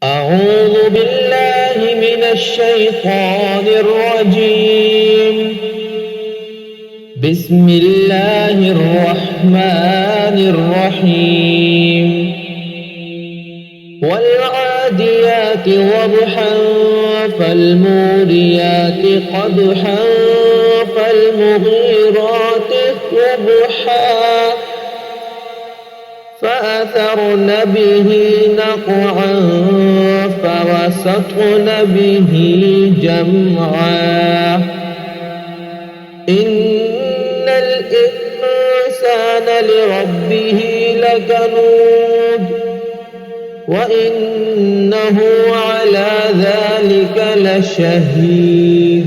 أعوذ بالله من الشيطان الرجيم. بسم الله الرحمن الرحيم. والعاديات ضبحا فالموريات قدحا فالمغيرات صبحا فأثرن به نقعا فوسطن به جمعا إن الإنسان لربه لكنود وإنه على ذلك لشهيد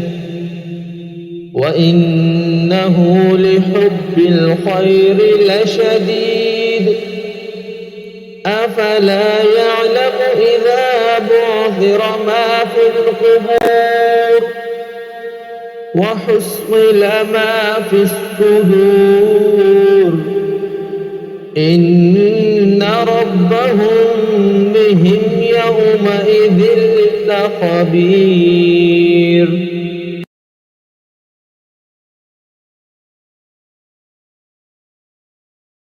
وإنه لحب الخير لشديد أفلا يعلم إذا بعثر ما في القبور وحصل ما في الصدور إن ربهم بهم يومئذ لخبير.